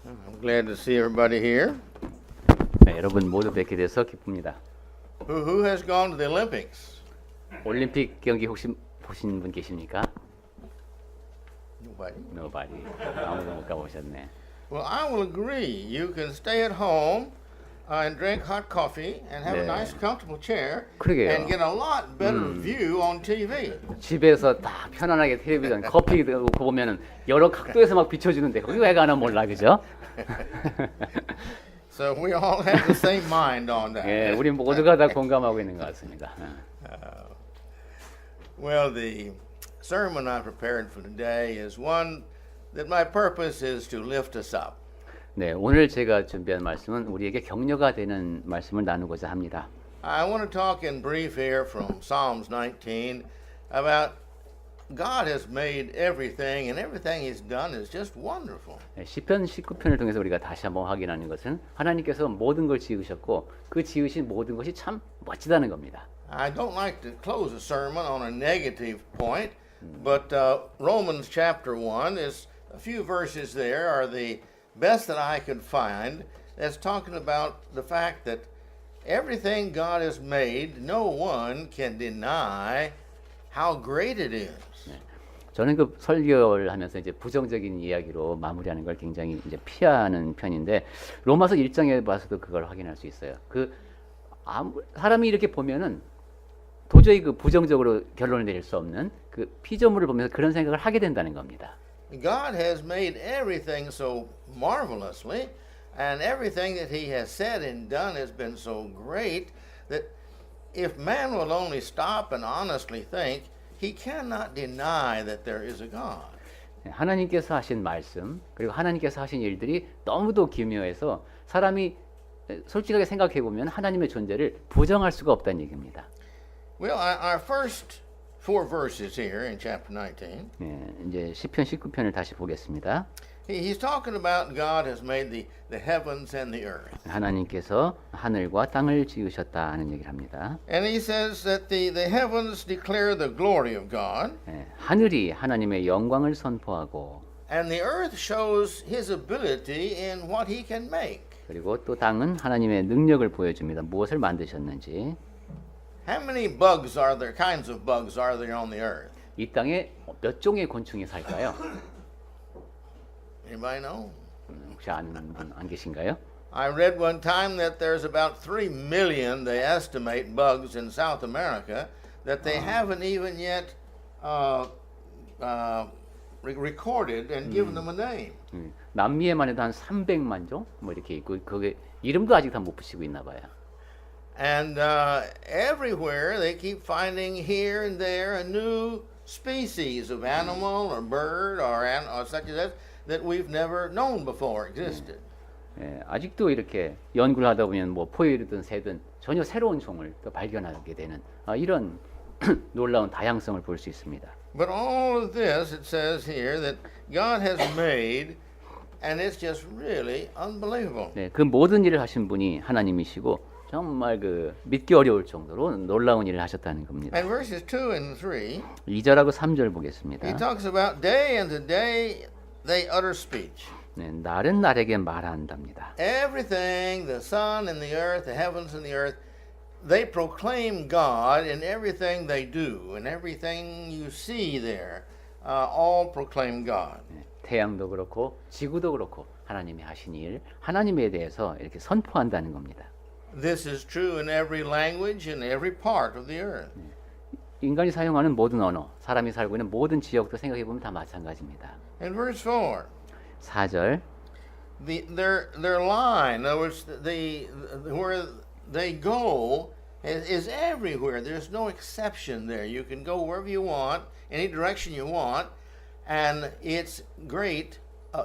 I'm glad to see everybody here. 네, 여러분 모두 뵙게 돼서 기쁩니다. Who has gone to the Olympics? 올림픽 경기 혹시 보신 분 계십니까? Nobody. Nobody. 아무도 못 가보셨네. Well, I will agree. You can stay at home and drink hot coffee and have a 네. nice, comfortable chair 그러게요. and get a lot better view on TV. 집에서 딱 편안하게 텔레비전 커피 들고 보면은 여러 각도에서 막 비춰주는데 거기 왜 가나 몰라 그죠? So we all have the same mind on that. 예, 우리 모두가 다 공감하고 있는 것 같습니다. Well, the sermon I prepared for today is one that my purpose is to lift us up. 네, 오늘 제가 준비한 말씀은 우리에게 격려가 되는 말씀을 나누고자 합니다. I want to talk in brief here from Psalms 19 about God has made everything, and everything He's done is just wonderful. 네, 시편 19편을 통해서 우리가 다시 한번 확인하는 것은 하나님께서 모든 걸 지으셨고 그 지으신 모든 것이 참 멋지다는 겁니다. I don't like to close a sermon on a negative point, but Romans chapter 1 is a few verses there are the best that I could find that's talking about the fact that everything God has made, no one can deny how great it is. 저는 그 설교를 하면서 이제 부정적인 이야기로 마무리하는 걸 굉장히 이제 피하는 편인데 로마서 1장에 봐서도 그걸 확인할 수 있어요. 사람이 이렇게 보면은 도저히 그 부정적으로 결론을 내릴 수 없는 그 피조물을 보면서 그런 생각을 하게 된다는 겁니다. God has made everything so marvelously, and everything that He has said and done has been so great that if man will only stop and honestly think, he cannot deny that there is a God. 하나님께서 하신 말씀 그리고 하나님께서 하신 일들이 너무도 기묘해서 사람이 솔직하게 생각해 보면 하나님의 존재를 부정할 수가 없다는 얘기입니다. Well, our first four verses here in chapter 19, 네, 이제 시편 19편을 다시 보겠습니다. he's talking about God has made the heavens and the earth. 하나님께서 하늘과 땅을 지으셨다 하는 얘기를 합니다. And he says that the heavens declare the glory of God, 네, 하늘이 하나님의 영광을 선포하고 and the earth shows his ability in what he can make. 그리고 또 땅은 하나님의 능력을 보여줍니다. 무엇을 만드셨는지. How many bugs are there, kinds of bugs are there on the earth? 이 땅에 몇 종의 곤충이 살까요? Anybody know? 혹시 아는 분 안 계신가요? I read one time that there's about 3 million, they estimate, bugs in South America that they haven't even yet recorded and given them a name. 남미에만 해도 한 300만 종 뭐 이렇게 있고 그게 이름도 아직 다 못 붙이고 있나 봐요. And everywhere they keep finding here and there a new species of animal or bird or such as that we've never known before existed. 예, 아직도 이렇게 연구를 하다 보면 뭐 포유류든 새든 전혀 새로운 종을 또 발견하게 되는 이런 놀라운 다양성을 볼 수 있습니다. But all of this, it says here that God has made, and it's just really unbelievable. 네, 그 모든 일을 하신 분이 하나님이시고 정말 그 믿기 어려울 정도로 놀라운 일을 하셨다는 겁니다. And verses 2 and 3, 2절하고 3절 보겠습니다. he talks about day and to day they utter speech. 네, 날은 날에게 말한답니다. Everything, the sun and the earth, the heavens and the earth, they proclaim God in everything they do, and everything you see there, all proclaim God. 네, 태양도 그렇고 지구도 그렇고 하나님이 하신 일, 하나님에 대해서 이렇게 선포한다는 겁니다. This is true in every language, in every part of the earth. 인간이 사용하는 모든 언어, 사람이 살고 있는 모든 지역도 생각해 보면 다 마찬가지입니다. In verse 4, 4절 their line, in other words, where they go is everywhere. There's no exception there. You can go wherever you want, any direction you want, and it's great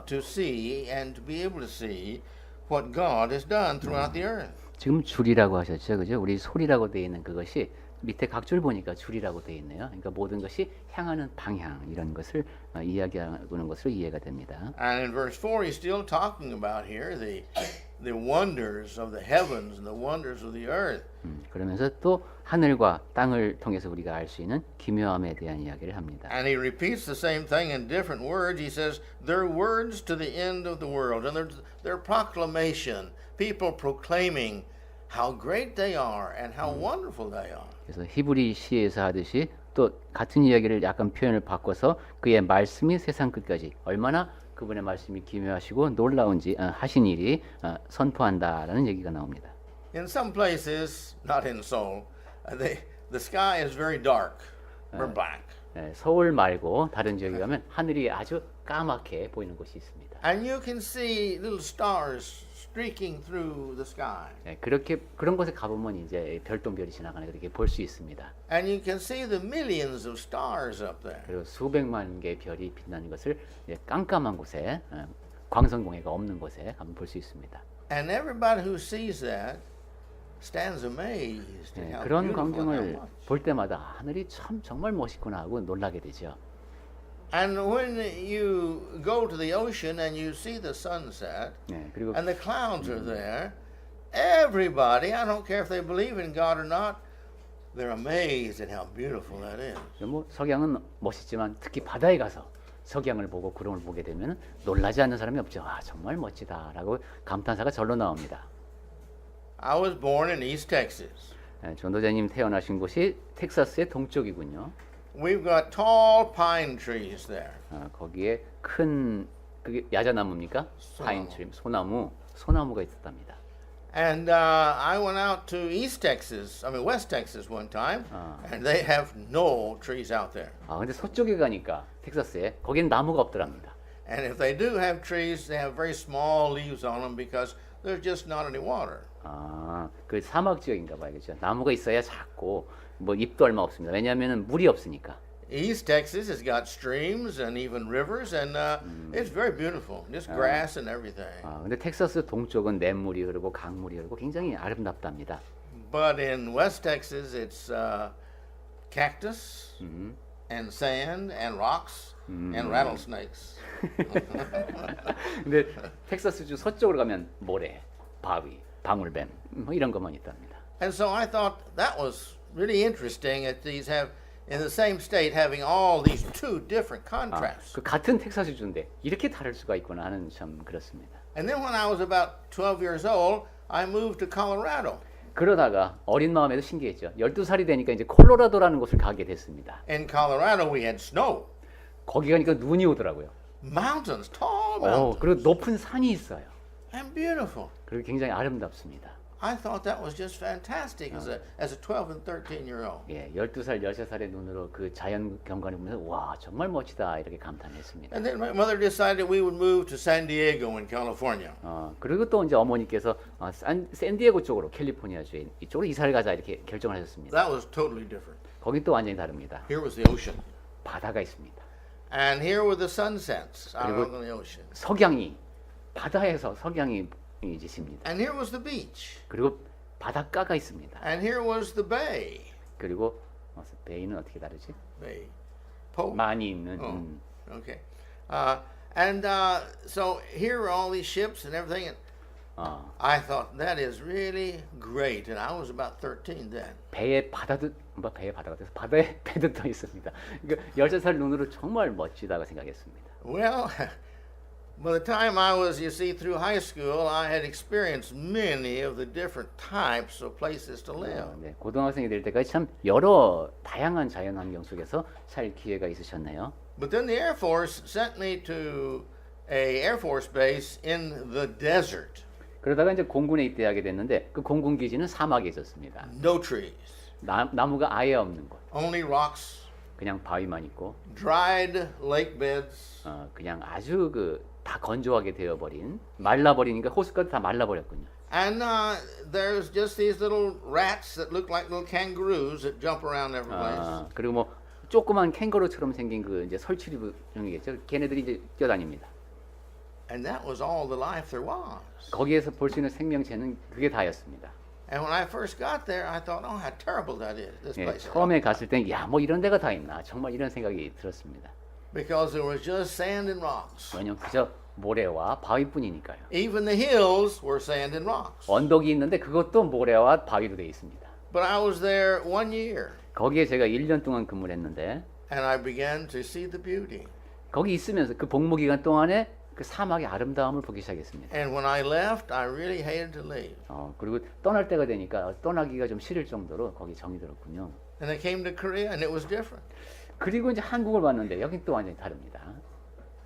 to see and to be able to see what God has done throughout the earth. 지금 줄이라고 하셨죠, 그죠? 우리 소리라고 되어 있는 그것이 밑에 각줄 보니까 줄이라고 되어 있네요. 그러니까 모든 것이 향하는 방향 이런 것을 이야기하는 것으로 이해가 됩니다. And in verse 4, he's still talking about here the wonders of the heavens and the wonders of the earth. 그러면서 또 하늘과 땅을 통해서 우리가 알 수 있는 기묘함에 대한 이야기를 합니다. And he repeats the same thing in different words. He says, their words to the end of the world, and their proclamation, people proclaiming how great they are and how wonderful they are. 그래서 히브리 시에서 하듯이 또 같은 이야기를 약간 표현을 바꿔서 그의 말씀이 세상 끝까지 얼마나 그분의 말씀이 기묘하시고 놀라운지 하신 일이 선포한다라는 얘기가 나옵니다. In some places, not in Seoul, the sky is very dark or black. 서울 말고 다른 지역에 가면 하늘이 아주 까맣게 보이는 곳이 있습니다. And you can see little stars streaking through the sky. 그렇게 그런 곳에 가보면 이제 별똥별이 지나가는 거 이렇게 볼 수 있습니다. And you can see the millions of stars up there. 그리고 수백만 개의 별이 빛나는 것을 이제 깜깜한 곳에 광선공해가 없는 곳에 가면 볼 수 있습니다. And everybody who sees that stands amazed at how 그런 beautiful and how 광경을 much. 볼 때마다 하늘이 참 정말 멋있구나 하고 놀라게 되죠. And when you go to the ocean and you see the sunset 그리고 and the clouds are there, everybody, I don't care if they believe in God or not, they're amazed at how beautiful that is. 뭐 석양은 멋있지만 특히 바다에 가서 석양을 보고 구름을 보게 되면 놀라지 않는 사람이 없죠. 아, 정말 멋지다라고 감탄사가 절로 나옵니다. I was born in East Texas. 전도자님 태어나신 곳이 텍사스의 동쪽이군요. We've got tall pine trees there. 거기에 큰 그게 야자나무입니까? 파인트리, 소나무가 있었답니다. And I went out to West Texas one time, and they have no trees out there. 근데 서쪽에 가니까 텍사스에 거기는 나무가 없더랍니다. And if they do have trees, they have very small leaves on them because there's just not any water. 그 사막 지역인가 봐요, 그렇죠? 나무가 있어야 작고 뭐 잎도 얼마 없습니다. 왜냐하면 물이 없으니까. East Texas has got streams and even rivers, and it's very beautiful. Just grass and everything. 근데 텍사스 동쪽은 냇물이 흐르고 강물이 흐르고 굉장히 아름답답니다. But in West Texas, it's cactus and sand and rocks and rattlesnakes. 근데 텍사스주 서쪽으로 가면 모래, 바위, 방울뱀 뭐 이런 것만 있답니다. And so I thought that was really interesting that these have in the same state having all these two different contrasts. 그 같은 텍사스주인데 이렇게 다를 수가 있구나 하는 참 그렇습니다. And then when I was about 12 years old, I moved to Colorado. 그러다가 어린 마음에도 신기했죠. 12살이 되니까 이제 콜로라도라는 곳을 가게 됐습니다. In Colorado, we had snow. 거기 가니까 눈이 오더라고요. Mountains, tall mountains. 그리고 높은 산이 있어요. And beautiful. 그리고 굉장히 아름답습니다. I thought that was just fantastic as a 12 and 13-year-old. 12살, 13살의 눈으로 그 자연 경관을 보면서 와, 정말 멋지다 이렇게 감탄했습니다. And then my mother decided we would move to San Diego in California. 그리고 또 이제 어머니께서 샌디에고 쪽으로 캘리포니아 주에 이쪽으로 이사를 가자 이렇게 결정을 하셨습니다. That was totally different. 거기 또 완전히 다릅니다. Here was the ocean. 바다가 있습니다. And here were the sunsets out 그리고 on the ocean. 석양이 바다에서 석양이 지십니다. And here was the beach. 그리고 바닷가가 있습니다. And here was the bay. 그리고 베이는 어떻게 다르지? Bay. Po. 많이 있는. Okay. So here were all these ships and everything. And I thought that is really great. And I was about 13 then. 배에 바다가 돼서 바다에 배도 떠 있습니다. 그러니까 13살 눈으로 정말 멋지다고 생각했습니다. Well, by the time I was, you see, through high school, I had experienced many of the different types of places to live. 고등학생이 될 때까지 참 여러 다양한 자연 환경 속에서 살 기회가 있으셨네요. But then the Air Force sent me to a Air Force base in the desert. 그러다가 이제 공군에 입대하게 됐는데 그 공군 기지는 사막에 있었습니다. No trees. 나무가 아예 없는 곳. Only rocks. 그냥 바위만 있고. Dried lake beds. 그냥 아주 다 건조하게 되어버린 말라버리니까 호수까지 다 말라버렸군요. And there's just these little rats that look like little kangaroos that jump around every place. 그리고 뭐 조그만 캥거루처럼 생긴 그 이제 설치류이겠죠. 걔네들이 이제 뛰어다닙니다. And that was all the life there was. 거기에서 볼 수 있는 생명체는 그게 다였습니다. And when I first got there, I thought, oh, how terrible that is. This place. 처음에 갔을 때, 뭐 이런 데가 다 있나 정말 이런 생각이 들었습니다. Because there was just sand and rocks. 왜냐면 그저 모래와 바위뿐이니까요. Even the hills were sand and rocks. 언덕이 있는데 그것도 모래와 바위로 되어 있습니다. But I was there 1 year 거기에 제가 1년 동안 근무를 했는데 and I began to see the beauty. 거기 있으면서 그 복무 기간 동안에 그 사막의 아름다움을 보기 시작했습니다. And when I left, I really hated to leave. 그리고 떠날 때가 되니까 떠나기가 좀 싫을 정도로 거기 정이 들었군요. And I came to Korea and it was different. 그리고 이제 한국을 봤는데 여긴 또 완전히 다릅니다.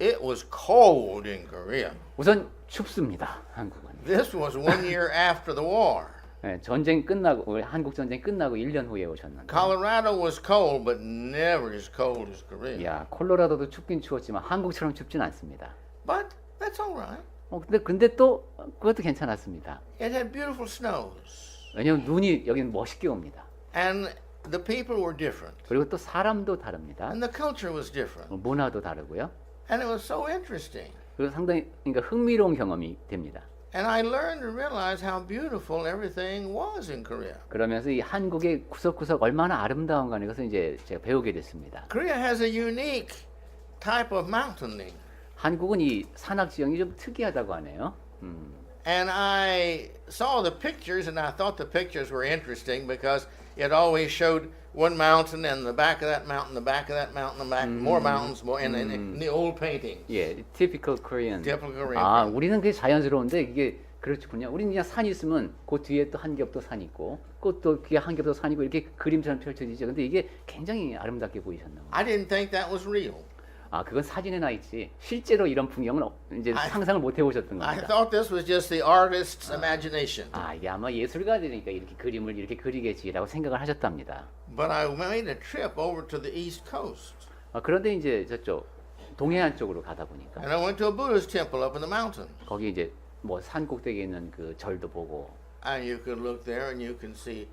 It was cold in Korea. 우선 춥습니다. 한국은. This was 1 year after the war. 네, 전쟁 끝나고 한국 전쟁 끝나고 1년 후에 오셨는데. Colorado was cold, but never as cold as Korea. 야, 콜로라도도 춥긴 추웠지만 한국처럼 춥진 않습니다. But that's all right. 근데 또 그것도 괜찮았습니다. It had beautiful snows. 왜냐면 눈이 여기는 멋있게 옵니다. And the people were different. 그리고 또 사람도 다릅니다. And the culture was different. 문화도 다르고요. And it was so interesting. 그리고 상당히 그러니까 흥미로운 경험이 됩니다. And I learned to realize how beautiful everything was in Korea. 그러면서 이 한국의 구석구석 얼마나 아름다운가는 것을 이제 제가 배우게 됐습니다. Korea has a unique type of mountaining. 한국은 이 산악 지형이 좀 특이하다고 하네요. And I saw the pictures and I thought the pictures were interesting because it always showed one mountain and the back of that mountain, the back of that mountain, the back, more mountains, more in the old paintings. 예, typical Korean. Typical Korean. 아, 우리는 그게 자연스러운데 이게 그렇군요. 우리는 그냥 산이 있으면 그 뒤에 또 한 겹 또 산 있고, 또 뒤에 한 겹 또 산 있고 이렇게 그림처럼 펼쳐지죠. 근데 이게 굉장히 아름답게 보이셨나 봐요. I didn't think that was real. 아, 그건 사진에 나 있지. 실제로 이런 풍경은 이제 상상을 못 해보셨던 I 겁니다. thought this was just the artist's imagination. 아, 이게 아마 예술가들이니까 이렇게 그림을 이렇게 그리겠지라고 생각을 하셨답니다. But I made a trip over to the East Coast. 그런데 이제 저쪽 동해안 쪽으로 가다 보니까 And I went to a Buddhist temple up in the mountains. 거기 이제 뭐 산 꼭대기에 있는 그 절도 보고 And you could look there and you can see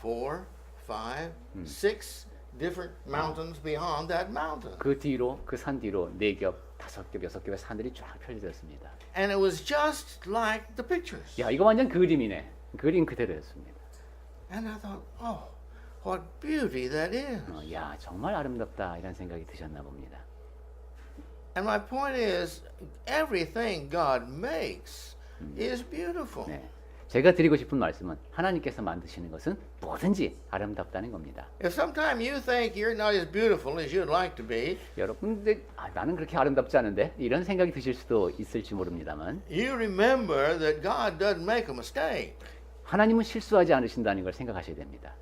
4, 5, 6 different mountains beyond that mountain. 그 뒤로 그 산 뒤로 4겹, 5겹, 6겹의 산들이 쫙 펼쳐졌습니다. And it was just like the pictures. 야, 이거 완전 그림이네. 그림 그대로였습니다. And I thought, oh, what beauty that is. 야, 정말 아름답다 이런 생각이 드셨나 봅니다. And my point is, everything God makes is beautiful. 네. 제가 드리고 싶은 말씀은 하나님께서 만드시는 것은 뭐든지 아름답다는 겁니다. If sometime you think you're not as beautiful as you'd like to be, 여러분, 근데 나는 그렇게 아름답지 않은데 이런 생각이 드실 수도 있을지 모릅니다만 you remember that God doesn't make a mistake. 하나님은 실수하지 않으신다는 걸 생각하셔야 됩니다.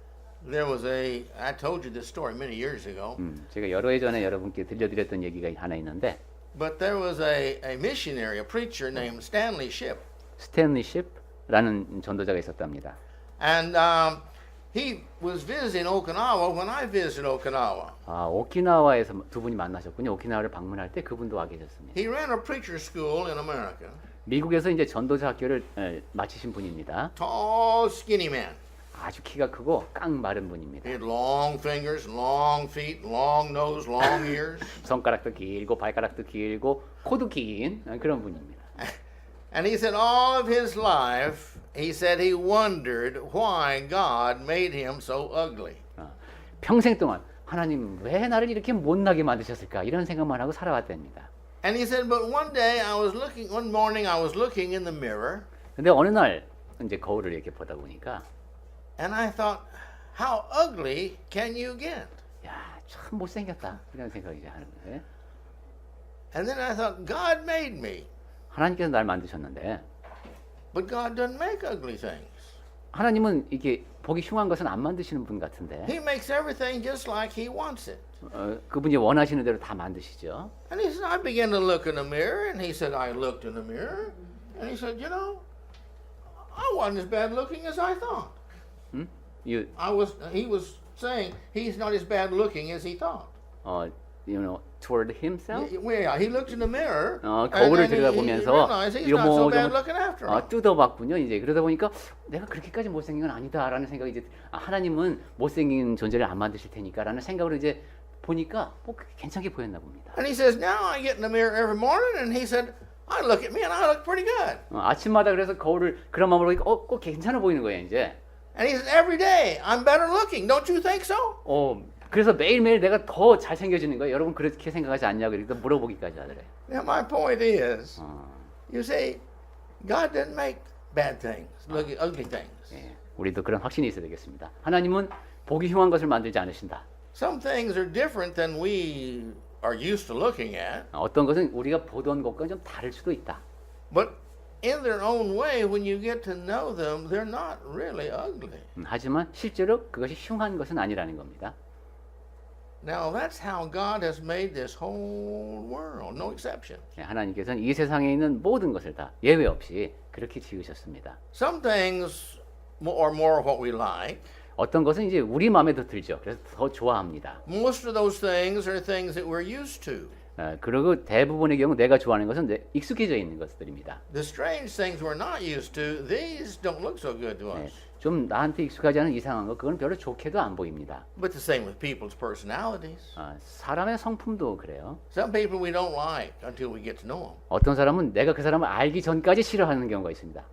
There was I told you this story many years ago, 제가 여러 해 전에 여러분께 들려드렸던 얘기가 하나 있는데 but there was a missionary, a preacher named Stanley Shipp. 스탠리 쉽라는 전도자가 있었답니다. And he was visiting Okinawa when I visited Okinawa. 오키나와에서 두 분이 만나셨군요. 오키나와를 방문할 때 그분도 와 계셨습니다. He ran a preacher school in America. 미국에서 이제 전도자 학교를 마치신 분입니다. Tall, skinny man. 아주 키가 크고 깡 마른 분입니다. He had long fingers, long feet, long nose, long ears. 손가락도 길고 발가락도 길고 코도 긴 그런 분입니다. And he said all of his life, he said he wondered why God made him so ugly. 평생 동안 하나님 왜 나를 이렇게 못나게 만드셨을까 이런 생각만 하고 살아왔답니다. And he said, but one morning I was looking in the mirror, 근데 어느 날 이제 거울을 이렇게 보다 보니까 and I thought, how ugly can you get? 야, 참 못생겼다 이런 생각이 이제 하는 거예요. And then I thought, God made me, 하나님께서 날 만드셨는데 but God doesn't make ugly things. 하나님은 이게 보기 흉한 것은 안 만드시는 분 같은데 He makes everything just like he wants it. 그분이 원하시는 대로 다 만드시죠. And he said, I began to look in the mirror, and he said, I looked in the mirror, and he said, you know, I wasn't as bad looking as I thought. He was saying he's not as bad looking as he thought. toward himself. Yeah, he looked in the mirror. 거울을 and he 들여다보면서 realized he's not so bad looking after all. 뜯어봤군요. 이제 그러다 보니까 내가 그렇게까지 못생긴 건 아니다라는 생각이 이제 하나님은 못생긴 존재를 안 만드실 테니까라는 생각으로 이제 보니까 괜찮게 보였나 봅니다. And he says, now I get in the mirror every morning, and he said, I look at me and I look pretty good. 아침마다 그래서 거울을 그런 마음으로 보니까 꼭 괜찮아 보이는 거예요 이제. And he says, every day I'm better looking. Don't you think so? 그래서 매일매일 내가 더 잘생겨지는 거예요. 여러분 그렇게 생각하지 않냐고 그러니까 물어보기까지 하더래요. Now, my point is, 어, you see, God didn't make bad things, ugly things. 예, 우리도 그런 확신이 있어야 되겠습니다. 하나님은 보기 흉한 것을 만들지 않으신다. Some things are different than we are used to looking at, 어떤 것은 우리가 보던 것과 좀 다를 수도 있다. but in their own way, when you get to know them, they're not really ugly. 하지만 실제로 그것이 흉한 것은 아니라는 겁니다. Now, that's how God has made this whole world, no exception. 예, 하나님께서는 이 세상에 있는 모든 것을 다 예외 없이 그렇게 지으셨습니다. Some things are more of what we like. 어떤 것은 이제 우리 마음에 더 들죠. 그래서 더 좋아합니다. Most of those things are things that we're used to. 그리고 대부분의 경우 내가 좋아하는 것은 익숙해져 있는 것들입니다. The strange things we're not used to, these don't look so good to 예, us. 좀 나한테 익숙하지 않은 이상한 것, 그건 별로 좋게도 안 보입니다. But the same with people's personalities. 사람의 성품도 그래요. Some people we don't like until we get to know them. 어떤 사람은 내가 그 사람을 알기 전까지 싫어하는 경우가 있습니다.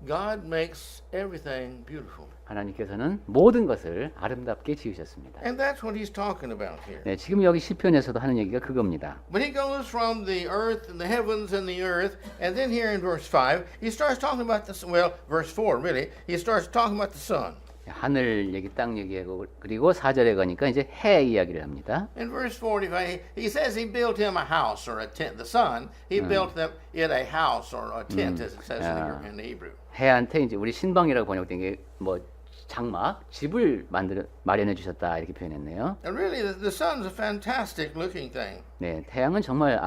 God makes everything beautiful. 하나님께서는 모든 것을 아름답게 지으셨습니다. And that's what he's talking about here. 네, 지금 여기 시편에서도 하는 얘기가 그겁니다. But he goes from the earth and the heavens and the earth, and then here in verse 5, he starts talking about this, well, verse 4 really, he starts talking about the sun. 하늘 얘기, 땅 얘기하고 그리고 4절에 가니까 이제 해 이야기를 합니다. In verse 45, he says he built him a house or a tent. The sun, he built them it a house or a tent, as it says in the Hebrew. 해한테 이제 우리 신방이라고 번역된 게 뭐 장막, 집을 마련해 주셨다 이렇게 표현했네요. And really, the sun's a fantastic looking thing. 네, 태양은 정말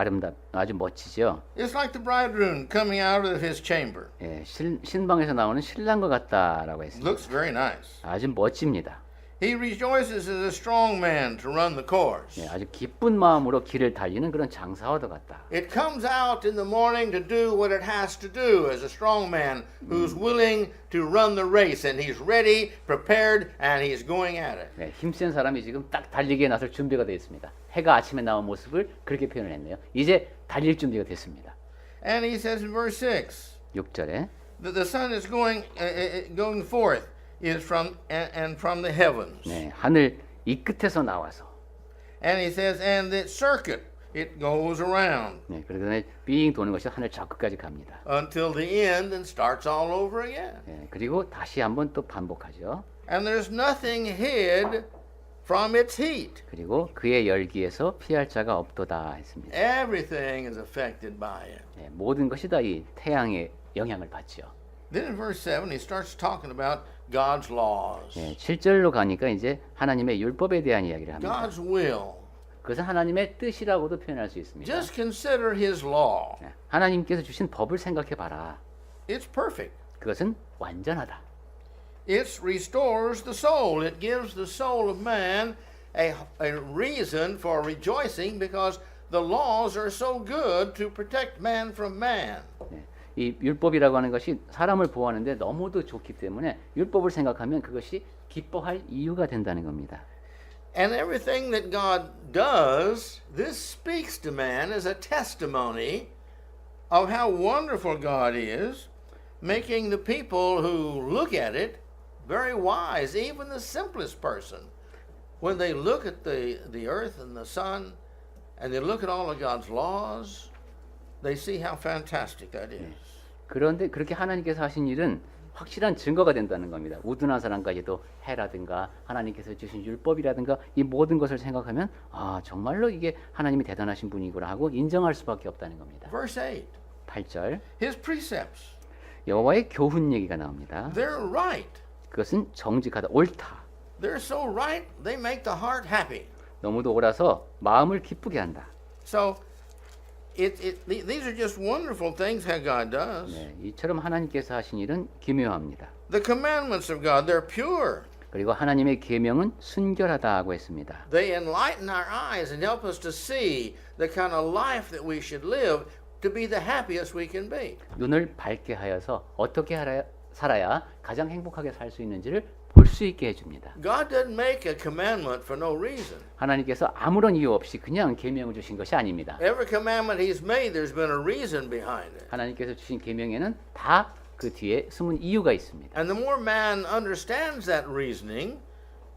아주 멋지죠. It's like the bridegroom coming out of his chamber. 예, 신방에서 나오는 신랑과 같다라고 했습니다. Looks very nice. 아주 멋집니다. He rejoices as a strong man to run the course. 예, 아주 기쁜 마음으로 길을 달리는 그런 장사와도 같다. It comes out in the morning to do what it has to do as a strong man who's willing to run the race and he's ready, prepared, and he's going at it. 네, 힘센 사람이 지금 딱 달리기에 나설 준비가 되어 있습니다. 해가 아침에 나온 모습을 그렇게 표현을 했네요. 이제 달릴 준비가 됐습니다. And he says in verse 6 6절에 that the sun is going forth is from the heavens. 네, 하늘 이 끝에서 나와서 And he says, and the circuit, it goes around 네, 그러더니 빙 도는 것이 하늘 저 끝까지 갑니다. until the end and starts all over again. 네, 그리고 다시 한번 또 반복하죠. And there's nothing hid from its heat. 그리고 그의 열기에서 피할 자가 없도다 했습니다. Everything is affected by it. 네, 모든 것이 다 이 태양의 영향을 받죠. Then in verse 7, he starts talking about God's laws, 네, 7절로 가니까 이제 하나님의 율법에 대한 이야기를 합니다. God's will. 그것은 하나님의 뜻이라고도 표현할 수 있습니다. Just consider his law. 네, 하나님께서 주신 법을 생각해 봐라. It's perfect. 그것은 완전하다. It restores the soul. It gives the soul of man a reason for rejoicing because the laws are so good to protect man from man. 네, 이 율법이라고 하는 것이 사람을 보호하는데 너무도 좋기 때문에 율법을 생각하면 그것이 기뻐할 이유가 된다는 겁니다. And everything that God does, this speaks to man as a testimony of how wonderful God is, making the people who look at it very wise, even the simplest person. When they look at the earth and the sun, and they look at all of God's laws, they see how fantastic that is. 그런데 그렇게 하나님께서 하신 일은 확실한 증거가 된다는 겁니다. 우둔한 사람까지도 해라든가 하나님께서 주신 율법이라든가 이 모든 것을 생각하면 아 정말로 이게 하나님이 대단하신 분이구나 하고 인정할 수밖에 없다는 겁니다. Verse 8, 8절 his precepts, 여호와의 교훈 얘기가 나옵니다. they're right. 그것은 정직하다, 옳다. They're so right, they make the heart happy. 너무도 옳아서 마음을 기쁘게 한다. So, these are just wonderful things how God does. 네, 이처럼 하나님께서 하신 일은 기묘합니다. The commandments of God, they're pure. 그리고 하나님의 계명은 순결하다고 했습니다. They enlighten our eyes and help us to see the kind of life that we should live to be the happiest we can be. 눈을 밝게 하여서 어떻게 살아야 가장 행복하게 살 수 있는지를 볼 수 있게 해줍니다. God doesn't make a commandment for no reason. 하나님께서 아무런 이유 없이 그냥 계명을 주신 것이 아닙니다. Every commandment He's made, there's been a reason behind it. 하나님께서 주신 계명에는 다 그 뒤에 숨은 이유가 있습니다. And the more man understands that reasoning,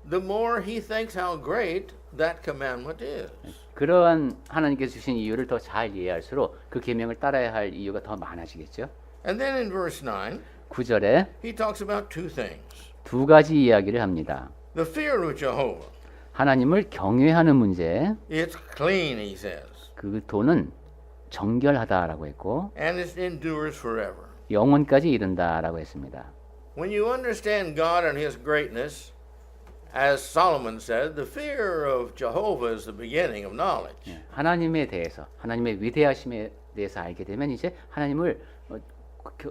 the more he thinks how great that commandment is. 그러한 하나님께서 주신 이유를 더 잘 이해할수록 그 계명을 따라야 할 이유가 더 많아지겠죠. And then in verse 9, 9절에 he talks about two things. 두 가지 이야기를 합니다. The fear of Jehovah. 하나님을 경외하는 문제, It's clean, he says, 그 도는 정결하다라고 했고 and it endures forever. 영원까지 이른다라고 했습니다. When you understand God and his greatness, as Solomon said, the fear of Jehovah is the beginning of knowledge. 하나님에 대해서 하나님의 위대하심에 대해서 알게 되면 이제 하나님을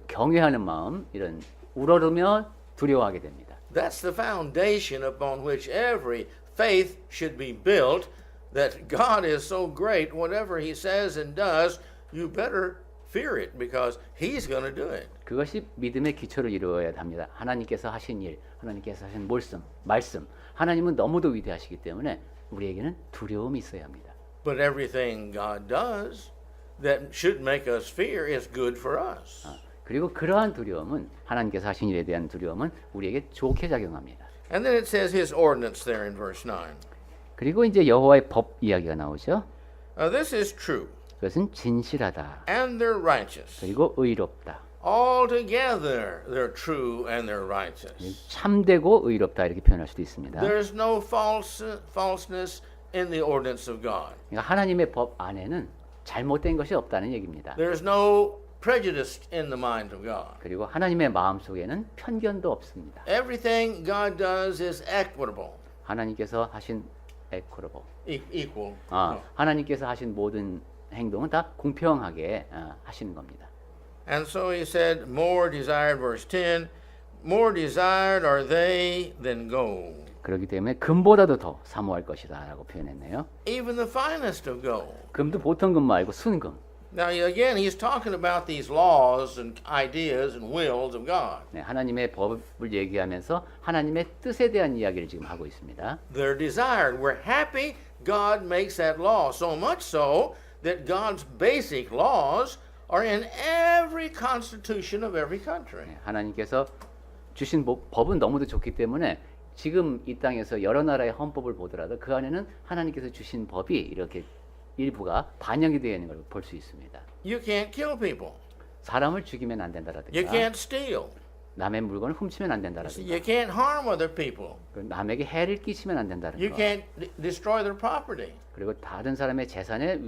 경외하는 마음 이런 우러르며 두려워하게 됩니다. That's the foundation upon which every faith should be built, that God is so great, whatever he says and does, you better fear it because he's going to do it. 그것이 믿음의 기초를 이루어야 합니다. 하나님께서 하신 일, 하나님께서 하신 말씀. 하나님은 너무도 위대하시기 때문에 우리에게는 두려움이 있어야 합니다. But everything God does that should make us fear is good for us. 그리고 그러한 두려움은 하나님께서 하신 일에 대한 두려움은 우리에게 좋게 작용합니다. And then it says his ordinance there in verse 9. 그리고 이제 여호와의 법 이야기가 나오죠. This is true, 그것은 진실하다. and they're righteous. 그리고 의롭다. Altogether, they're true and they're righteous. 참되고 의롭다 이렇게 표현할 수도 있습니다. There's no falseness in the ordinance of God. 그러니까 하나님의 법 안에는 잘못된 것이 없다는 얘기입니다. There's no prejudice in the mind of God. 그리고 하나님의 마음 속에는 편견도 없습니다. Everything God does is equitable, 하나님께서 하신 equitable. equal. 하나님께서 하신 모든 행동은 다 공평하게 하시는 겁니다. And so he said, more desired, verse 10, more desired are they than gold. 그렇기 때문에 금보다도 더 사모할 것이다라고 표현했네요. Even the finest of gold. 금도 보통 금 말고 순금. Now again, he's talking about these laws and ideas and wills of God. 네, 하나님의 법을 얘기하면서 하나님의 뜻에 대한 이야기를 지금 하고 있습니다. They're desired. We're happy God makes that law, so much so that God's basic laws are in every constitution of every country. 네, 하나님께서 주신 법은 너무도 좋기 때문에 지금 이 땅에서 여러 나라의 헌법을 보더라도 그 안에는 하나님께서 주신 법이 이렇게 일부가 반영이 되어 있는 걸 볼 수 있습니다. You can't kill people. 사람을 죽이면 안 You 된다라든가 can't steal. 남의 물건을 훔치면 안 된다라든가 You can't harm other people. 남에게 해를 끼치면 안 You 된다라든가 can't destroy their property. 그리고 다른 사람의 재산에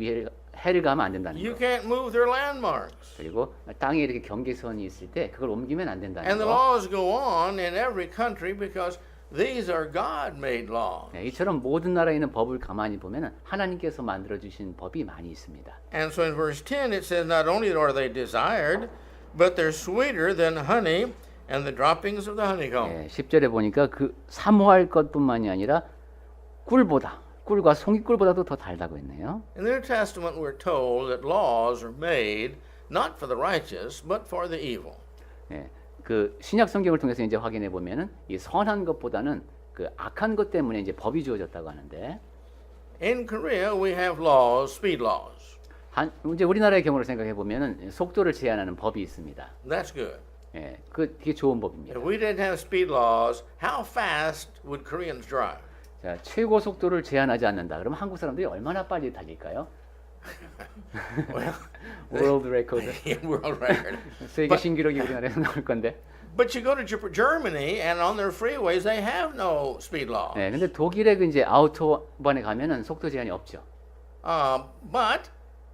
해를 가면 안 된다는 You 거. can't move their landmarks. 그리고 땅에 이렇게 경계선이 있을 때 그걸 옮기면 안 된다는 And the 거. laws go on in every country because these are God-made laws. 네, 이처럼 모든 나라에 있는 법을 가만히 보면 하나님께서 만들어 주신 법이 많이 있습니다. And so in verse 10 it says, not only are they desired, but they're sweeter than honey and the droppings of the honeycomb. 네, 10절에 보니까 그 사모할 것뿐만이 아니라 꿀과 송이꿀보다도 더 달다고 했네요. In the New Testament we're told that laws are made not for the righteous, but for the evil. 네, 그 신약 성경을 통해서 이제 확인해 보면은 이 선한 것보다는 그 악한 것 때문에 이제 법이 주어졌다고 하는데 In Korea we have laws, speed laws. 이제 우리나라의 경우를 생각해 보면은 속도를 제한하는 법이 있습니다. That's good. 예, 그게 좋은 법입니다. If we didn't have speed laws, how fast would Koreans drive? 자, 최고 속도를 제한하지 않는다. 그럼 한국 사람들이 얼마나 빨리 달릴까요? Well, 월드 레코드. world record. 세계 신기록이 우리나라에서 나올 건데. But you go to Germany and on their freeways they have no speed laws. 네, 근데 독일의 그 이제 아우토반에 가면은 속도 제한이 없죠. But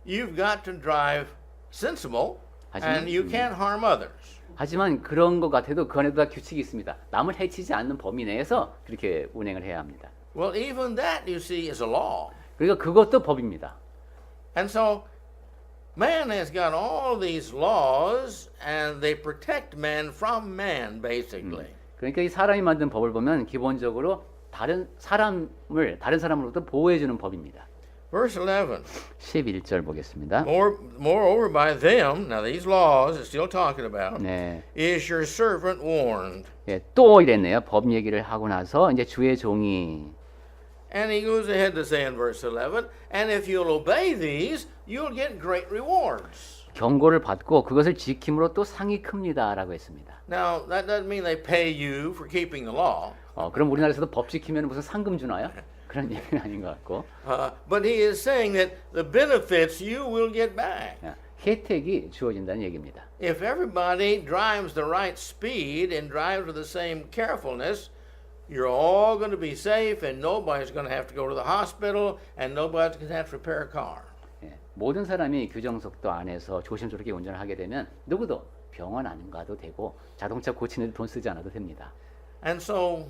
you've got to drive sensible 하지만, and you can't harm others. 하지만 그런 것 같아도 그 안에도 다 규칙이 있습니다. 남을 해치지 않는 범위 내에서 그렇게 운행을 해야 합니다. Well, even that you see is a law. 그러니까 그것도 법입니다. And so man has got all these laws and they protect man from man basically. 그러니까 이 사람이 만든 법을 보면 기본적으로 다른 사람으로부터 보호해 주는 법입니다. Verse 11. 11절 보겠습니다. Moreover by them, now these laws is still talking about, 네. is your servant warned. 예, 또 이랬네요. 법 얘기를 하고 나서 이제 주의 종이 And he goes ahead to say in verse 11, and if you'll obey these, you'll get great rewards. 경고를 받고 그것을 지킴으로 또 상이 큽니다라고 했습니다. Now, that doesn't mean they pay you for keeping the law. 그럼 우리나라에서도 법 지키면 무슨 상금 주나요? 그런 얘기는 아닌 것 같고. But he is saying that the benefits you will get back. 혜택이 주어진다는 얘기입니다. If everybody drives the right speed and drives with the same carefulness, you're all going to be safe and nobody's going to have to go to the hospital and nobody's going to have to repair a car. 모든 사람이 규정 속도 안에서 조심스럽게 운전을 하게 되면 누구도 병원 안 가도 되고 자동차 고치는 데 돈 쓰지 않아도 됩니다. And so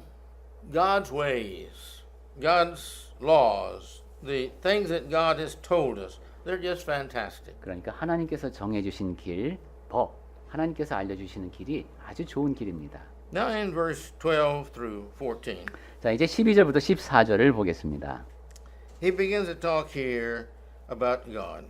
God's ways, God's laws, the things that God has told us, they're just fantastic. 그러니까 하나님께서 정해주신 길, 법, 하나님께서 알려주시는 길이 아주 좋은 길입니다. Now in verse 12 through 14, 자, 이제 12절부터 14절을 보겠습니다. he begins to talk here about God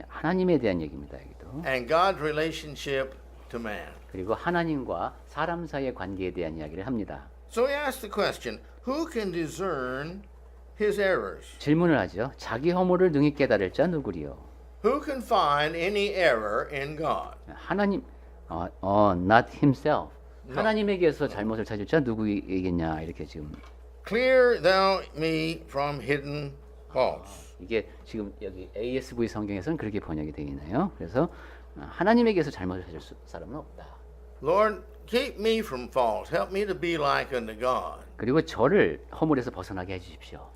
하나님에 대한 얘기입니다. 여기도. and God's relationship to man. 그리고 하나님과 사람 사이의 관계에 대한 이야기를 합니다. So he asks the question, who can discern his errors? 질문을 하죠. 자기 허물을 능히 깨달을 자 누구리요? Who can find any error in God? 하나님, not himself. 하나님에게서 잘못을 찾을 자 누구이겠냐 이렇게 지금. Clear thou me from hidden faults. 이게 지금 여기 ASV 성경에서는 그렇게 번역이 되어 있나요? 그래서 하나님에게서 잘못을 찾을 사람은 없다. Lord, keep me from faults. Help me to be like unto God. 그리고 저를 허물에서 벗어나게 해주십시오.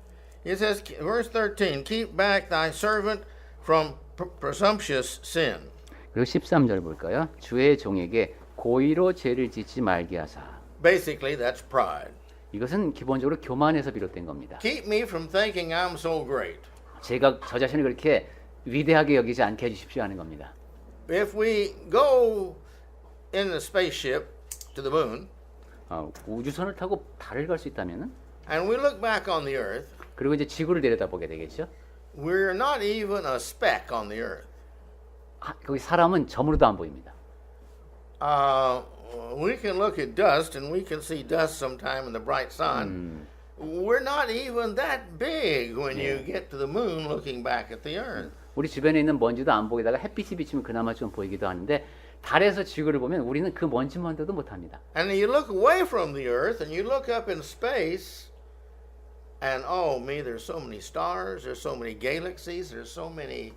It says, verse 13, keep back thy servant from presumptuous sin. 그리고 13절 볼까요? 주의 종에게 고의로 죄를 짓지 말게 하사. Basically, that's pride. 이것은 기본적으로 교만에서 비롯된 겁니다. Keep me from thinking I'm so great. 제가 저 자신을 그렇게 위대하게 여기지 않게 해주십시오 하는 겁니다. If we go in the spaceship to the moon 우주선을 타고 달을 갈 수 있다면은, and we look back on the earth, 그리고 이제 지구를 내려다보게 되겠죠. we're not even a speck on the earth. 거기 사람은 점으로도 안 보입니다. We can look at dust and we can see dust sometime in the bright sun. We're not even that big when you get to the moon looking back at the earth. 우리 주변에 있는 먼지도 안 보이다가 햇빛이 비치면 그나마 좀 보이기도 하는데 달에서 지구를 보면 우리는 그 먼지만 돼도 못합니다. And you look away from the earth and you look up in space and oh me, there's so many stars, there's so many galaxies, there's so many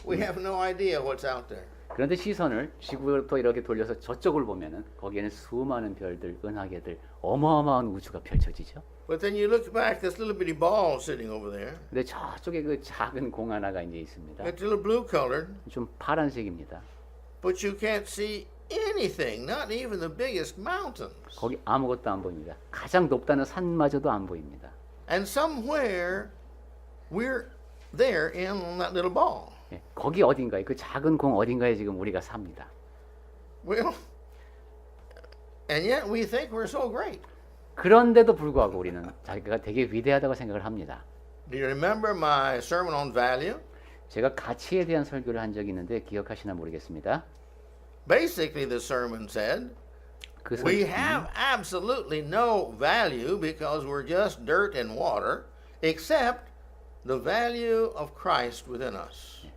we have no idea what's out there. 그런데 시선을 지구부터 이렇게 돌려서 저쪽을 보면은 거기에는 수많은 별들, 은하계들, 어마어마한 우주가 펼쳐지죠. But then you look back, this little bitty ball sitting over there. 근데 저쪽에 그 작은 공 하나가 이제 있습니다. It's a little blue colored, 좀 파란색입니다. but you can't see anything, not even the biggest mountains. 거기 아무것도 안 보입니다. 가장 높다는 산마저도 안 보입니다. And somewhere we're there in that little ball. 거기 어딘가에, 그 작은 공 어딘가에 지금 우리가 삽니다. Well, and yet we think we're so great. 그런데도 불구하고 우리는 자기가 되게 위대하다고 생각을 합니다. Do you remember my sermon on value? 제가 가치에 대한 설교를 한 적이 있는데 기억하시나 모르겠습니다. Basically, the sermon said, 그 we have absolutely no value because we're just dirt and water, except the value of Christ within us.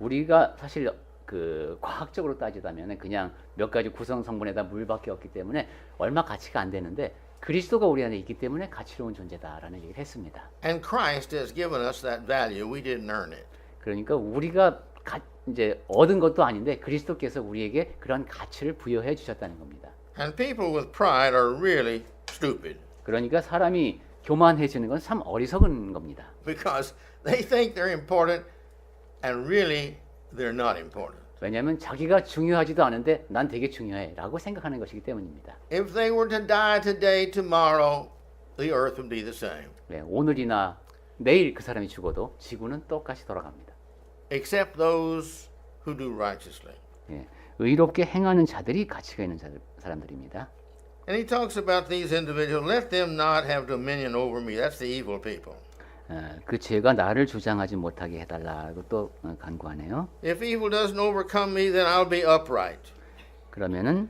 우리가 사실 그 과학적으로 따지자면 그냥 몇 가지 구성 성분에다 물밖에 없기 때문에 얼마 가치가 안 되는데 그리스도가 우리 안에 있기 때문에 가치로운 존재다라는 얘기를 했습니다. And Christ has given us that value. We didn't earn it. 그러니까 우리가 이제 얻은 것도 아닌데 그리스도께서 우리에게 그런 가치를 부여해 주셨다는 겁니다. And people with pride are really stupid 그러니까 사람이 교만해지는 건 참 어리석은 겁니다. because they think they're important and really they're not important. 왜냐하면 자기가 중요하지도 않은데 난 되게 중요해라고 생각하는 것이기 때문입니다. If they were to die today, tomorrow, the earth would be the same. 네, 오늘이나 내일 그 사람이 죽어도 지구는 똑같이 돌아갑니다. Except those who do righteously. 예, 의롭게 행하는 자들이 가치가 있는 사람들입니다. And he talks about these individuals. Let them not have dominion over me. That's the evil people. 그 죄가 나를 주장하지 못하게 해달라고 또 간구하네요. If evil doesn't overcome me, then I'll be upright. 그러면은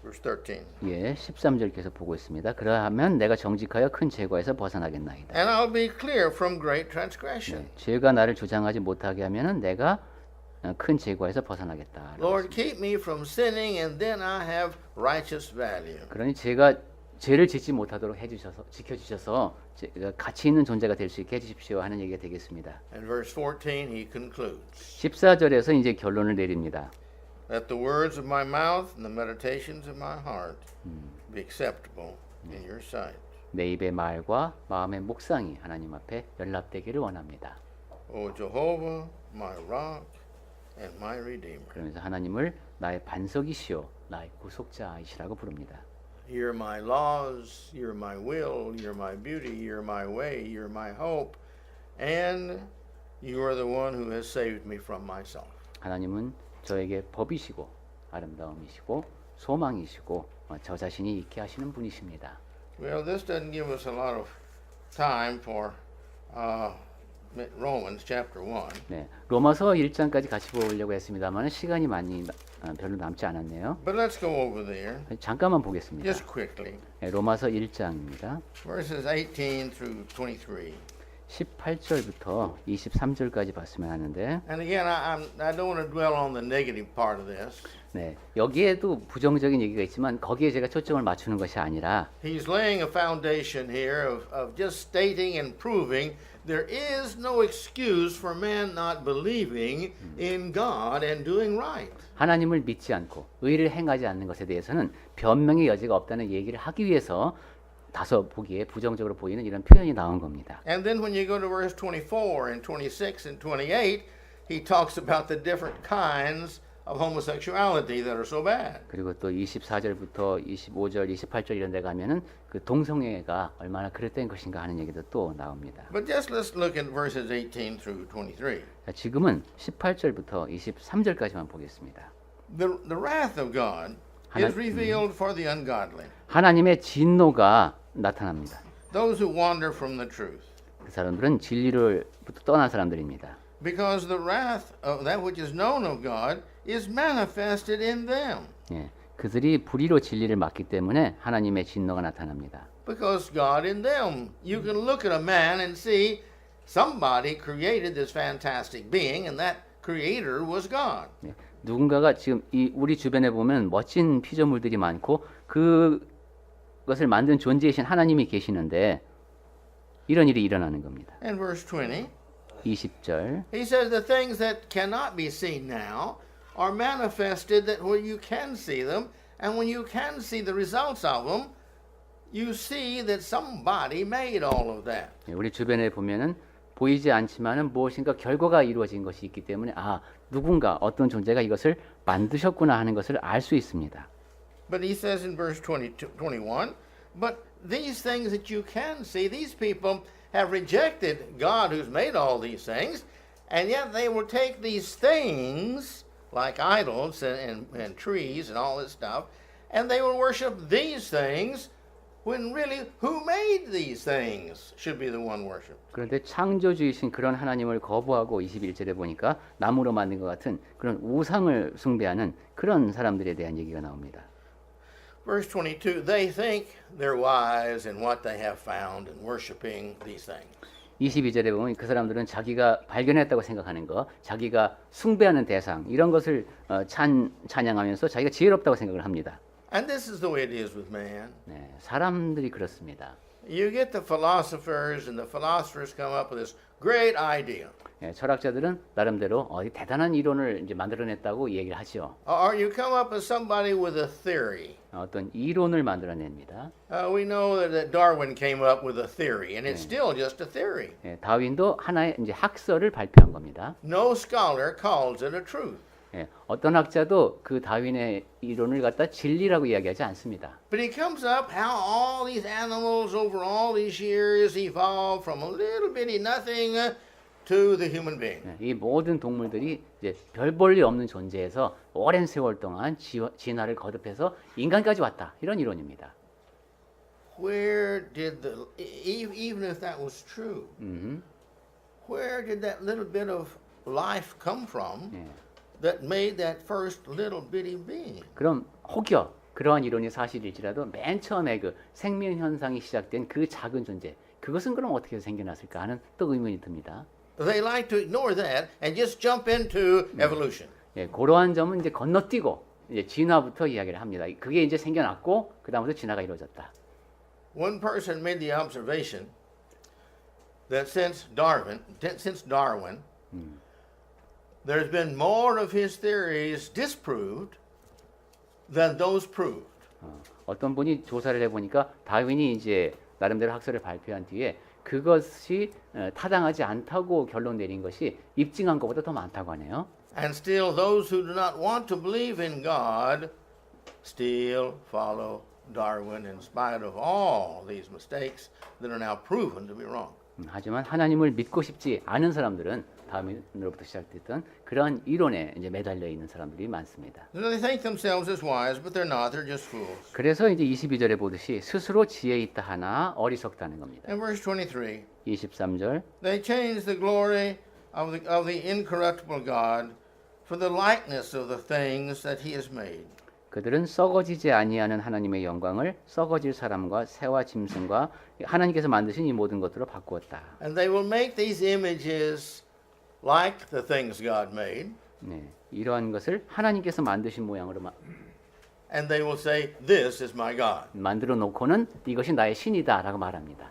Verse 13. 예, 13절 계속 보고 있습니다. 그러하면 내가 정직하여 큰 죄과에서 벗어나겠나이다. And I'll be clear from great transgression. 죄가 나를 주장하지 못하게 하면은 내가 큰 죄과에서 벗어나겠다. Lord, keep me from sinning, and then I have righteous value. 그러니 제가 죄를 짓지 못하도록 해주셔서 지켜주셔서 가치 있는 존재가 될 수 있게 해주십시오 하는 얘기가 되겠습니다. And verse 14, he concludes, 14절에서 이제 결론을 내립니다. Let the words of my mouth and the meditations of my heart be acceptable in your sight. 내 입의 말과 마음의 묵상이 하나님 앞에 연락되기를 원합니다. O Jehovah, my rock and my redeemer. 그러면서 하나님을 나의 반석이시오, 나의 구속자이시라고 부릅니다. You're my laws, you're my will, you're my beauty, you're my way, you're my hope, and you are the one who has saved me from myself. 하나님은 저에게 법이시고 아름다움이시고 소망이시고 저 자신이 있게 하시는 분이십니다. Well, this doesn't give us a lot of time for Romans chapter 1. 네, 로마서 1장까지 같이 보려고 했습니다만 시간이 많이 별로 남지 않았네요. But let's go over there 잠깐만 보겠습니다. just quickly. 네, 로마서 1장입니다. Verses 18 through 23. 18절부터 23절까지 봤으면 하는데 And again, I don't want to dwell on the negative part of this. 네, 여기에도 부정적인 얘기가 있지만 거기에 제가 초점을 맞추는 것이 아니라 He's laying a foundation here of just stating and proving there is no excuse for man not believing in God and doing right. 하나님을 믿지 않고 의를 행하지 않는 것에 대해서는 변명의 여지가 없다는 얘기를 하기 위해서 다소 보기에 부정적으로 보이는 이런 표현이 나온 겁니다. And then when you go to verse 24 and 26 and 28, he talks about the different kinds of homosexuality that are so bad. 그리고 또 24절부터 25절, 28절 이런 데 가면은 그 동성애가 얼마나 그릇된 것인가 하는 얘기도 또 나옵니다. But just let's look at verses 18 through 23. 자, 지금은 18절부터 23절까지만 보겠습니다. The wrath of God is revealed for the ungodly, 하나님의 진노가 나타납니다. those who wander from the truth. 그 사람들은 진리로부터 떠난 사람들입니다. Because the wrath of that which is known of God is manifested in them. 예, 그들이 불의로 진리를 막기 때문에 하나님의 진노가 나타납니다. Because God in them. You can look at a man and see somebody created this fantastic being, and that creator was God. 예, 누군가가 지금 이 우리 주변에 보면 멋진 피조물들이 많고 그것을 만든 존재이신 하나님이 계시는데 이런 일이 일어나는 겁니다. And verse 20, 20절 he says the things that cannot be seen now are manifested that when you can see them, and when you can see the results of them, you see that somebody made all of that. 예, 우리 주변에 보면은 보이지 않지만은 무엇인가 결과가 이루어진 것이 있기 때문에 아 누군가 어떤 존재가 이것을 만드셨구나 하는 것을 알 수 있습니다. But he says in verse 21, but these things that you can see, these people have rejected God who's made all these things, and yet they will take these things like idols and trees and all this stuff, and they will worship these things when really who made these things should be the one worshipped. 그런데 창조주이신 그런 하나님을 거부하고 21절에 보니까 나무로 만든 것 같은 그런 우상을 숭배하는 그런 사람들에 대한 얘기가 나옵니다. Verse 22, they think they're wise in what they have found in worshiping these things. 22절에 보면 그 사람들은 자기가 발견했다고 생각하는 것, 자기가 숭배하는 대상 이런 것을 찬양하면서 자기가 지혜롭다고 생각을 합니다. And this is the way it is with man. 네, 사람들이 그렇습니다. You get the philosophers, and the philosophers come up with this great idea. 예, 철학자들은 나름대로 대단한 이론을 이제 만들어냈다고 얘기를 하죠. Or you come up with somebody with a theory. 어떤 이론을 만들어냅니다. We know that Darwin came up with a theory, and it's still just a theory. 예, 다윈도 하나의 이제 학설을 발표한 겁니다. No scholar calls it a truth. 예, 어떤 학자도 그 다윈의 이론을 갖다 진리라고 이야기하지 않습니다. But he comes up how all these animals over all these years evolved from a little bitty nothing to the human being. 예, 이 모든 동물들이 이제 별 볼 일 없는 존재에서 오랜 세월 동안 진화를 거듭해서 인간까지 왔다. 이런 이론입니다. Where did even if that was true, where did that little bit of life come from that made that first little bitty being? 그럼 혹여 그러한 이론이 사실일지라도 맨 처음에 그 생명 현상이 시작된 그 작은 존재, 그것은 그럼 어떻게 생겨났을까 하는 또 의문이 듭니다. They like to ignore that and just jump into evolution. 예, 그러한 점은 이제 건너뛰고 이제 진화부터 이야기를 합니다. 그게 이제 생겨났고 그 다음부터 진화가 이루어졌다. One person made the observation that since Darwin, there's been more of his theories disproved than those proved. 어떤 분이 조사를 해보니까 다윈이 이제 나름대로 학설을 발표한 뒤에 그것이 타당하지 않다고 결론 내린 것이 입증한 것보다 더 많다고 하네요. And still those who do not want to believe in God still follow Darwin in spite of all these mistakes that are now proven to be wrong. 하지만 하나님을 믿고 싶지 않은 사람들은 다윈으로부터 시작됐던 그러한 이론에 이제 매달려 있는 사람들이 많습니다. They think themselves as wise, but they're not. They're just fools. 그래서 이제 22절에 보듯이 스스로 지혜 있다 하나 어리석다는 겁니다. In verse 23, 23절 they change the glory of the incorruptible God for the likeness of the things that he has made. 그들은 썩어지지 아니하는 하나님의 영광을 썩어질 사람과 새와 짐승과 하나님께서 만드신 이 모든 것들로 바꾸었다. And they will make these images like the things God made. 네, 이러한 것을 하나님께서 만드신 모양으로 And they will say, "This is my God." 만들어 놓고는 이것이 나의 신이다라고 말합니다.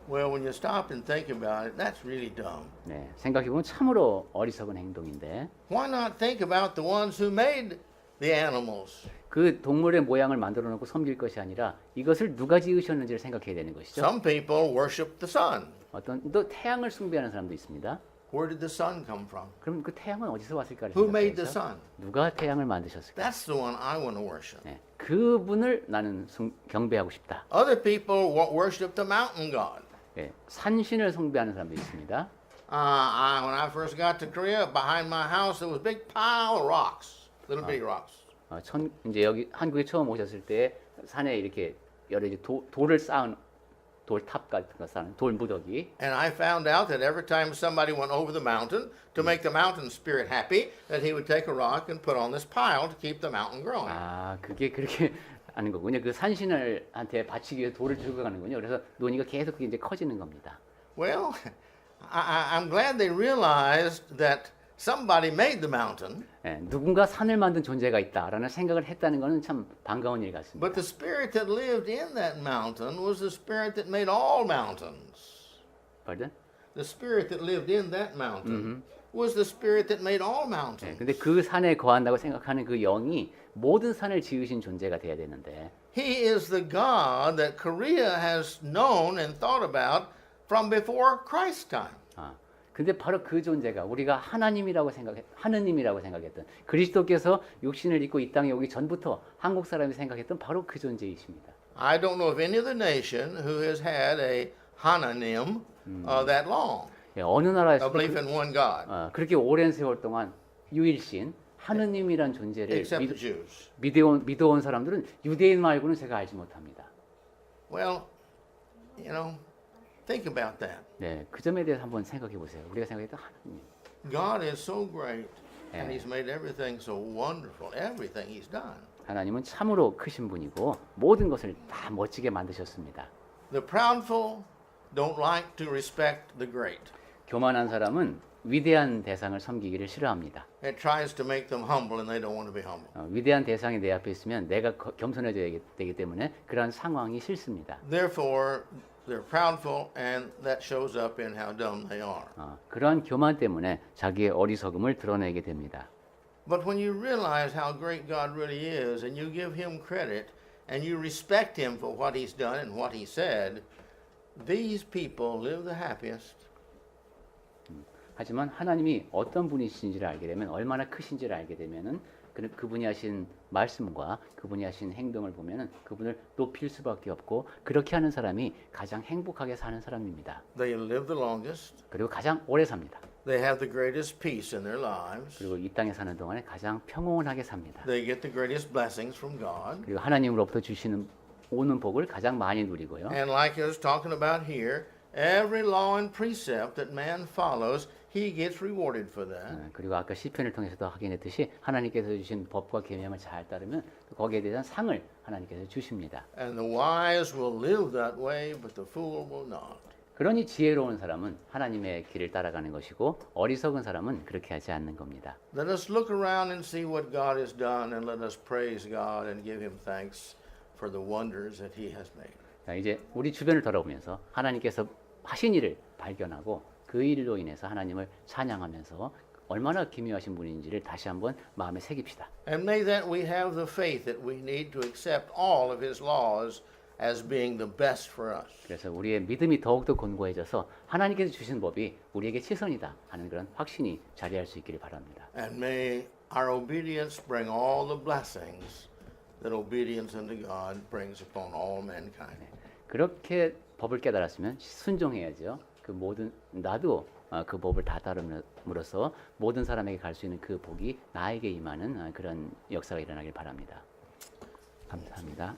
Well, when you stop and think about it, that's really dumb. 네, 생각해보면 참으로 어리석은 행동인데 Why not think about the ones who made the animals? 그 동물의 모양을 만들어 놓고 섬길 것이 아니라 이것을 누가 지으셨는지를 생각해야 되는 것이죠. Some people worship the sun. 어떤 또 태양을 숭배하는 사람도 있습니다. Where did the sun come from? 그럼 그 태양은 어디서 왔을까를 Who made the 생각해서 sun? 누가 태양을 만드셨을까? That's the one I want to worship. 네, 그분을 나는 경배하고 싶다. Other people worship the mountain god. 네, 산신을 숭배하는 사람도 있습니다. When I first got to Korea, behind my house there was a big pile of rocks, little bitty rocks. 이제 여기 한국에 처음 오셨을 때 산에 이렇게 여러 이제 돌을 쌓은 돌탑 같은 거 쌓은 돌 무더기. And I found out that every time somebody went over the mountain to make the mountain spirit happy, that he would take a rock and put on this pile to keep the mountain growing. 아, 그게 그렇게 하는 거군요. 그 산신을한테 바치기 위해 돌을 들고 가는군요. 그래서 논이가 계속 그게 이제 커지는 겁니다. Well, I'm glad they realized that somebody made the mountain. 예, 누군가 산을 만든 존재가 있다라는 생각을 했다는 것은 참 반가운 일 같습니다. But the spirit that lived in that mountain was the spirit that made all mountains. Pardon? The spirit that lived in that mountain was the spirit that made all 예, mountains. 근데 그 산에 거한다고 생각하는 그 영이 모든 산을 지으신 존재가 돼야 되는데 He is the God that Korea has known and thought about from before Christ's time. 근데 바로 그 존재가 우리가 하나님이라고 생각했던 그리스도께서 육신을 입고 이 땅에 오기 전부터 한국 사람이 생각했던 바로 그 존재이십니다. I don't know of any other nation who has had a Hananim that long. 예, 어느 A 나라에서도 belief in one God, 그렇게 오랜 세월 동안 유일신 하느님이란 존재를 except the Jews. 믿어온 사람들은 유대인 말고는 제가 알지 못합니다. Well, think about that. 네, 그 점에 대해서 한번 생각해 보세요. 우리가 생각했던 하나님. God is so great, and He's made everything so wonderful. Everything He's done. 하나님은 참으로 크신 분이고 모든 것을 다 멋지게 만드셨습니다. The proudful don't like to respect the great. 교만한 사람은 위대한 대상을 섬기기를 싫어합니다. It tries to make them humble, and they don't want to be humble. 위대한 대상이 내 앞에 있으면 내가 겸손해져야 되기 때문에 그러한 상황이 싫습니다. Therefore, they're proudful, and that shows up in how dumb they are. 그러한 교만 때문에 자기의 어리석음을 드러내게 됩니다. But when you realize how great God really is, and you give Him credit, and you respect Him for what He's done and what He said, these people live the happiest. 하지만 하나님이 어떤 분이신지를 알게 되면 얼마나 크신지를 알게 되면은 그분이 하신 말씀과 그분이 하신 행동을 보면은 그분을 높일 수밖에 없고 그렇게 하는 사람이 가장 행복하게 사는 사람입니다. They live the longest. 그리고 가장 오래 삽니다. They have the greatest peace in their lives. 그리고 이 땅에 사는 동안에 가장 평온하게 삽니다. They get the greatest blessings from God. 그리고 하나님으로부터 주시는 오는 복을 가장 많이 누리고요. And like I was talking about here, every law and precept that man follows, he gets rewarded for that. 그리고 아까 시편을 통해서도 확인했듯이 하나님께서 주신 법과 계명을 잘 따르면 거기에 대한 상을 하나님께서 주십니다. And the wise will live that way, but the fool will not. 그러니 지혜로운 사람은 하나님의 길을 따라가는 것이고 어리석은 사람은 그렇게 하지 않는 겁니다. Let us look around and see what God has done, and let us praise God and give Him thanks for the wonders that He has made. 자, 이제 우리 주변을 돌아보면서 하나님께서 하신 일을 발견하고 그 일로 인해서 하나님을 찬양하면서 얼마나 기묘하신 분인지를 다시 한번 마음에 새깁시다. And may that we have the faith that we need to accept all of His laws as being the best for us. 그래서 우리의 믿음이 더욱더 견고해져서 하나님께서 주신 법이 우리에게 최선이다 하는 그런 확신이 자리할 수 있기를 바랍니다. And may our obedience bring all the blessings that obedience unto God brings upon all mankind. 그렇게 법을 깨달았으면 순종해야죠. 그 모든 나도 그 법을 다 따름으로써 모든 사람에게 갈 수 있는 그 복이 나에게 임하는 그런 역사가 일어나길 바랍니다. 감사합니다.